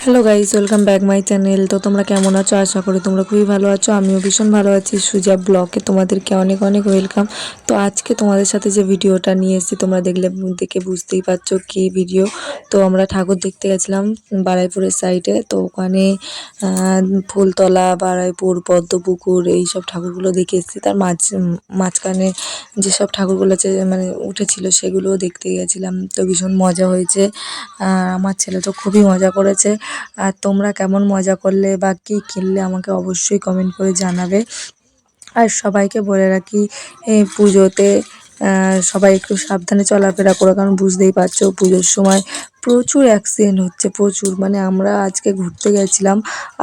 Hello guys, welcome back my channel. তো তোমরা কেমন আছো? আশা করি তোমরা খুবই ভালো আছো। আমিও ভীষণ ভালো আছি। সুজা ব্লগে তোমাদেরকে অনেক অনেক ওয়েলকাম। তো আজকে তোমাদের সাথে যে ভিডিওটা নিয়ে এসেছি তোমরা দেখে বুঝতেই পারছো কি ভিডিও। তো আমরা ঠাকুর দেখতে গেছিলাম বারাইপুরের সাইডে। তো ওখানে ফুলতলা, বারাইপুর, পদ্মপুকুর এইসব ঠাকুরগুলো দেখে এসেছি। তার মাঝখানে যেসব ঠাকুরগুলো মানে উঠেছিল সেগুলোও দেখতে গেছিলাম। তো ভীষণ মজা হয়েছে। আমার ছেলে তো খুবই মজা করেছে। আর তোমরা কেমন মজা করলে বা কী কিনলে আমাকে অবশ্যই কমেন্ট করে জানাবে। আর সবাইকে বলে রাখি, পুজোতে সবাই একটু সাবধানে চলাফেরা করো, কারণ বুঝতেই পারছো পুজোর সময় প্রচুর অ্যাক্সিডেন্ট হচ্ছে, প্রচুর। মানে আমরা আজকে ঘুরতে গেছিলাম,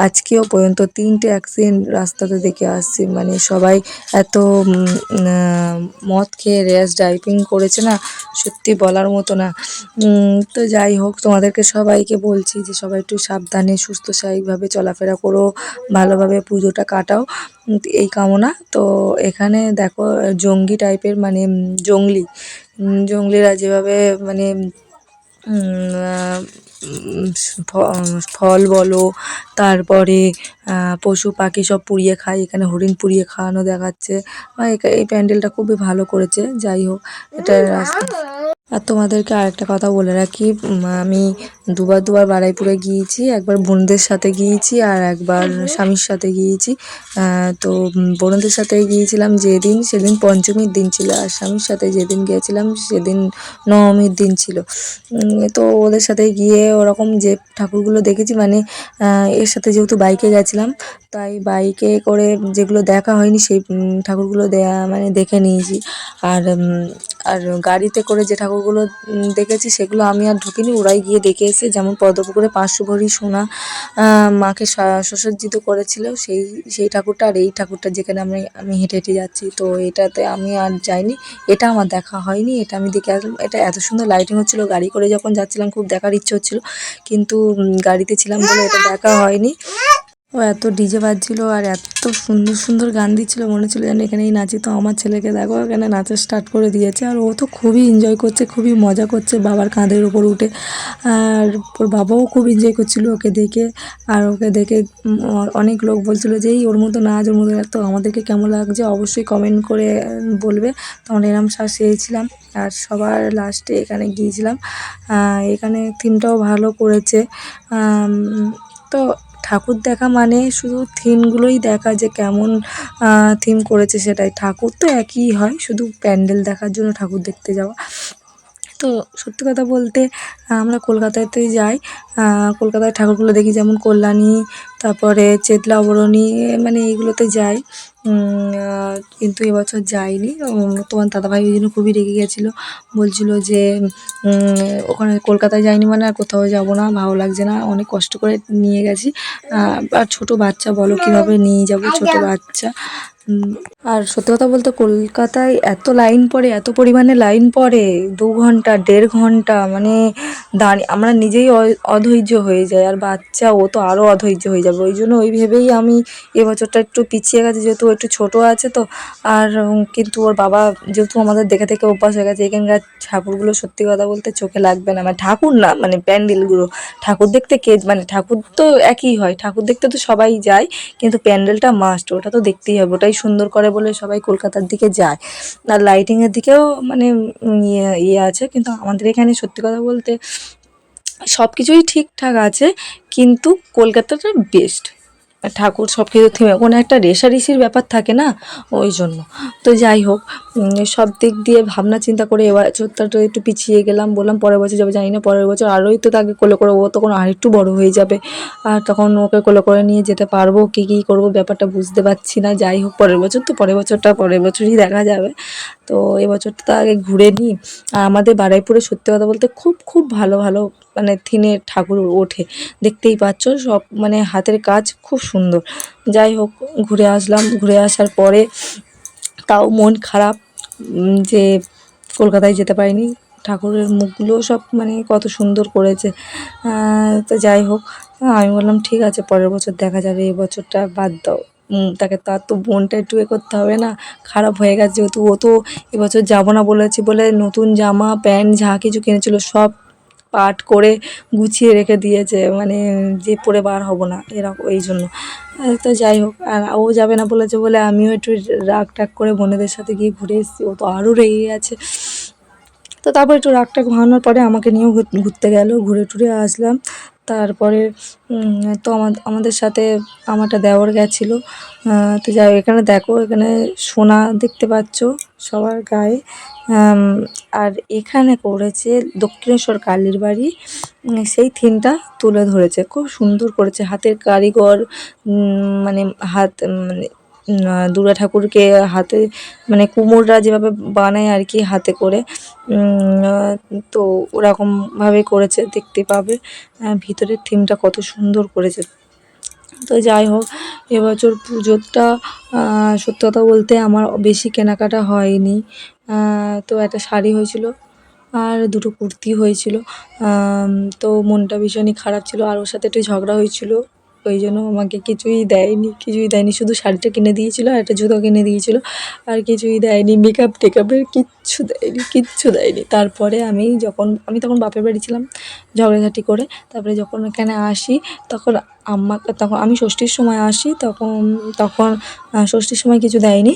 আজকেও পর্যন্ত 3টে অ্যাক্সিডেন্ট রাস্তাতে দেখে আসছি। মানে সবাই এত মদ খেয়ে র্যাশ ড্রাইভিং করেছে না, সত্যি বলার মতো না। তো যাই হোক, তোমাদেরকে সবাইকে বলছি যে সবাই একটু সাবধানে সুস্থ স্বাভাবিকভাবে চলাফেরা করো, ভালোভাবে পুজোটা কাটাও, এই কামনা। তো এখানে দেখো জঙ্গলি টাইপের, মানে জঙ্গলিরা যেভাবে মানে ফল বলো, তারপরে পশু পাখি সব পুড়িয়ে খায়। এখানে হরিণ পুড়িয়ে খাওয়ানো দেখাচ্ছে। এই প্যান্ডেলটা খুবই ভালো করেছে। যাই হোক, এটা রাস্তা। আর তোমাদেরকে আরেকটা কথা বলে রাখি, আমি দুবার বারুইপুরে গিয়েছি। একবার বোনদের সাথে গিয়েছি আর একবার স্বামীর সাথে গিয়েছি। তো বোনদের সাথে গিয়েছিলাম সেদিন পঞ্চমীর দিন ছিল, আর স্বামীর সাথে যেদিন গিয়েছিলাম সেদিন নবমীর দিন ছিল। তো ওদের সাথে গিয়ে ওরকম যে ঠাকুরগুলো দেখেছি, মানে এর সাথে যেহেতু বাইকে গেছিলাম, তাই বাইকে করে যেগুলো দেখা হয়নি সেই ঠাকুরগুলো মানে দেখে নিয়েছি। আর আর গাড়িতে করে যে ঠাকুরগুলো দেখেছি সেগুলো আমি আর ঢুকিনি, ওরাই গিয়ে দেখে এসে। যেমন পদ্মপুকুরে 500 ভরি সোনা মাকে সুসজ্জিত করেছিল, সেই ঠাকুরটা। আর এই ঠাকুরটা যেখানে আমি হেঁটে হেঁটে যাচ্ছি, তো এটাতে আমি আর যাইনি, এটা আমার দেখা হয়নি। এটা আমি দেখে আসলাম। এটা এত সুন্দর লাইটিং হচ্ছিল, গাড়ি করে যখন যাচ্ছিলাম খুব দেখার ইচ্ছে হচ্ছিল, কিন্তু গাড়িতে ছিলাম বলে এটা দেখা হয়নি। ও এত ডিজে বাজছিল আর এত সুন্দর সুন্দর গান দিচ্ছিল, মনে হচ্ছিল যেন এখানেই নাচি। তো আমার ছেলেকে দেখো এখানে নাচা স্টার্ট করে দিয়েছে, আর ও তো খুবই এনজয় করছে, খুবই মজা করছে বাবার কাঁধের উপর উঠে। আর ওর বাবাও খুব এনজয় করছিল ওকে দেখে। আর ওকে দেখে অনেক লোক বলছিল যে এই ওর মতো নাচ, ওর মতো নাচ। তো আমাদেরকে কেমন লাগছে অবশ্যই কমেন্ট করে বলবে। তো আমরা এরম সেরেছিলাম। আর সবার লাস্টে এখানে গিয়েছিলাম। এখানে থিমটাও ভালো করেছে। তো ঠাকুর দেখা মানে শুধু থিমগুলোই দেখা, যে কেমন থিম করেছে সেটাই। ঠাকুর তো একই হয়, শুধু প্যান্ডেল দেখার জন্য ঠাকুর দেখতে যাওয়া। তো সত্যি কথা বলতে আমরা কলকাতাতেই যাই, কলকাতায় ঠাকুরগুলো দেখি, যেমন কল্যাণী, তারপরে চেতলা অবরণী, মানে এইগুলোতে যাই। কিন্তু এবছর যাইনি। তোমার দাদাভাই ওই জন্য খুবই রেগে গেছিলো, বলছিলো যে ওখানে কলকাতায় যাইনি মানে আর কোথাও যাবো না, ভালো লাগছে না, অনেক কষ্ট করে নিয়ে গেছি। আর ছোটো বাচ্চা বলো কীভাবে নিয়ে যাবো ছোটো বাচ্চা। আর সত্যি কথা বলতে কলকাতায় এত লাইন পড়ে, এত পরিমাণে লাইন পড়ে, 2 ঘন্টা 1.5 ঘন্টা, মানে দাঁড়িয়ে আমরা নিজেই অধৈর্য হয়ে যাই, আর বাচ্চা ও তো আরও অধৈর্য হয়ে যাবে। ওই জন্য ওই ভেবেই আমি এবছরটা একটু পিছিয়ে গেছি, যেহেতু ও একটু ছোটো আছে। তো আর কিন্তু ওর বাবা যেহেতু আমাদের দেখে দেখে অভ্যাস হয়ে গেছে, এখানকার ঠাকুরগুলো সত্যি কথা বলতে চোখে লাগবে না, মানে ঠাকুর না, মানে প্যান্ডেলগুলো। ঠাকুর দেখতে মানে ঠাকুর তো একই হয়, ঠাকুর দেখতে তো সবাই যায়, কিন্তু প্যান্ডেলটা মাস্ট, ওটা তো দেখতেই হবে, ওটাই সুন্দর করে বলে সবাই কলকাতার দিকে যায়। আর লাইটিংয়ের দিকেও মানে ইয়ে আছে, কিন্তু আমাদের এখানে সত্যি কথা বলতে সব কিছুই ঠিকঠাক আছে, কিন্তু কলকাতাটা বেস্ট। ঠাকুর সব কিছু থিমে কোনো একটা রেষারেষির ব্যাপার থাকে না, ওই জন্য। তো যাই হোক, সব দিক দিয়ে ভাবনা চিন্তা করে এবছরটা তো একটু পিছিয়ে গেলাম। বললাম পরের বছর যাবো, জানি না পরের বছর আরোই তো তাকে কোলে করে, ও তখন আরেকটু বড় হয়ে যাবে, আর তখন ওকে কোলে করে নিয়ে যেতে পারবো কী করবো ব্যাপারটা বুঝতে পারছি না। যাই হোক, পরের বছর তো পরের বছরই দেখা যাবে। তো এবছরটা তো আগে ঘুরে নিই। আর আমাদের বারুইপুরে সত্যি কথা বলতে খুব খুব ভালো ভালো মানে থিমের ঠাকুর ওঠে, দেখতেই পাচ্ছ সব, মানে হাতের কাজ খুব সুন্দর। যাই হোক, ঘুরে আসলাম। ঘুরে আসার পরে তাও মন খারাপ যে কলকাতায় যেতে পারিনি। ঠাকুরের মুখগুলো সব মানে কত সুন্দর করেছে। তো যাই হোক, আমি বললাম ঠিক আছে পরের বছর দেখা যাবে, এবছরটা বাদ দাও। তাকে তার তো বোনটা একটু এ করতে হবে না, খারাপ হয়ে গেছে যেহেতু। ও তো এবছর যাবো না বলেছে বলে নতুন জামা প্যান্ট যা কিছু কিনেছিল সব পাট করে গুছিয়ে রেখে দিয়েছে, মানে যে পরে বার হব না এরকম, এই জন্য। তো যাই হোক, আর ও যাবে না বলেছে বলে আমিও একটু রাগ টাগ করে বোনেদের সাথে গিয়ে ঘুরে এসেছি। ও তো আরও রেগে গেছে। তো তারপর একটু রাগটা ভাঙানোর পরে আমাকে নিয়েও ঘুরতে গেল, ঘুরে টুরে আসলাম। তারপরে তো আমাদের সাথে আমার একটা দেওর গেছিলো। তো যাই হোক, এখানে দেখো, এখানে সোনা দেখতে পাচ্ছ সবার গায়ে। আর এখানে করেছে দক্ষিণেশ্বর কালীর বাড়ি, সেই থিমটা তুলে ধরেছে, খুব সুন্দর করেছে, হাতের কারিগর, মানে হাত, মানে দুর্গা ঠাকুরকে হাতে, মানে কুমোররা যেভাবে বানায় আর কি হাতে করে, তো ওরকমভাবে করেছে, দেখতে পাবে। ভিতরের থিমটা কত সুন্দর করেছে। তো যাই হোক, এবছর পুজোটা সত্যি কথা বলতে আমার বেশি কেনাকাটা হয়নি। তো একটা শাড়ি হয়েছিল আর দুটো কুর্তি হয়েছিল। তো মনটা ভীষণই খারাপ ছিল, আর ওর সাথে একটু ঝগড়া হয়েছিল, ওই জন্য আমাকে কিছুই দেয়নি, শুধু শাড়িটা কিনে দিয়েছিলো আর একটা জুতো কিনে দিয়েছিলো, আর কিছুই দেয়নি, মেকআপ টেকআপের কিচ্ছু দেয়নি। তারপরে আমি তখন বাপের বাড়ি ছিলাম ঝগড়াঝাটি করে। তারপরে যখন এখানে আসি তখন তখন আমি ষষ্ঠীর সময় আসি, তখন ষষ্ঠীর সময় কিছু দেয়নি।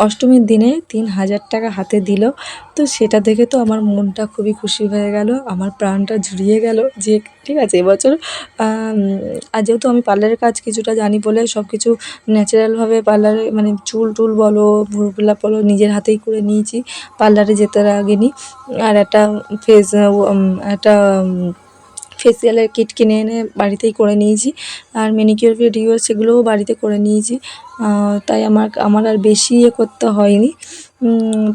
অষ্টমীর দিনে 3,000 টাকা হাতে দিল। তো সেটা দেখে তো আমার মনটা খুবই খুশি হয়ে গেল, আমার প্রাণটা জুড়িয়ে গেল যে ঠিক আছে এবছর। আর যেহেতু আমি পার্লারের কাজ কিছুটা জানি বলে সব কিছু ন্যাচারালভাবে পার্লারে, মানে চুল টুল বলো, ভুরু প্লাক বলো, নিজের হাতেই করে নিয়েছি, পার্লারে যেতে লাগেনি। আর একটা একটা ফেসিয়ালের কিট কিনে এনে বাড়িতেই করে নিয়েছি, আর ম্যানিকিওর পেডিকিওর সেগুলোও বাড়িতে করে নিয়েছি। তাই আমার আর বেশি করতে হয়নি,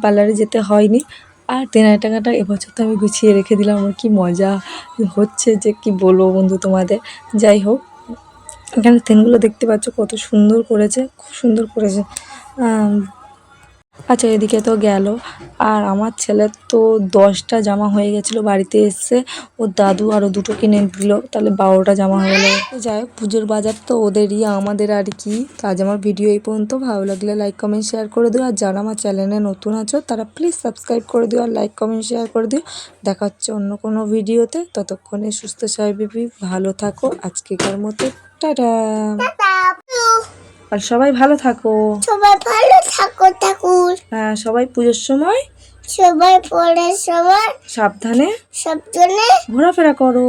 পার্লারে যেতে হয়নি। আর 3,000 টাকাটা এবছর তো আমি গুছিয়ে রেখে দিলাম, আমার কী মজা হচ্ছে যে কি বলবো বন্ধু তোমাদের। যাই হোক, এখানে থিমগুলো দেখতে পাচ্ছ কত সুন্দর করেছে, খুব সুন্দর করেছে। আচ্ছা, এদিকে তো গেল, আর আমার ছেলের তো 10টা জামা হয়ে গেছিলো, বাড়িতে এসছে ওর দাদু আরও 2টো কিনে দিল, তাহলে 12টা জামা হয়ে গেলো। যাই হোক, পুজোর বাজার তো ওদেরই, আমাদের আর কি। তো আজ আমার ভিডিও এই পর্যন্ত, ভালো লাগলে লাইক কমেন্ট শেয়ার করে দিও, আর যারা আমার চ্যানেলে নতুন আছো তারা প্লিজ সাবস্ক্রাইব করে দিও আর লাইক কমেন্ট শেয়ার করে দিও। দেখা হচ্ছে অন্য কোনো ভিডিওতে, ততক্ষণে সুস্থ স্বাভাবিক ভালো থাকো, আজকেকার মতো টাটা। আর সবাই ভালো থাকো, ঠাকুর। হ্যাঁ, সবাই পুজোর সময়, সবাই পরের সময় সাবধানে ঘোরাফেরা করো।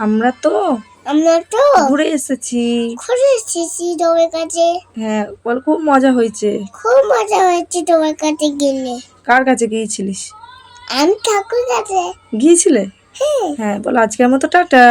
আমরা তো ঘুরে এসেছি তোমার কাছে। হ্যাঁ বল, খুব মজা হয়েছে তোমার কাছে গেলে। কার কাছে গিয়েছিলিস? আমি ঠাকুর কাছে গিয়েছিলে। হ্যাঁ বল, আজকের মতো টাটা।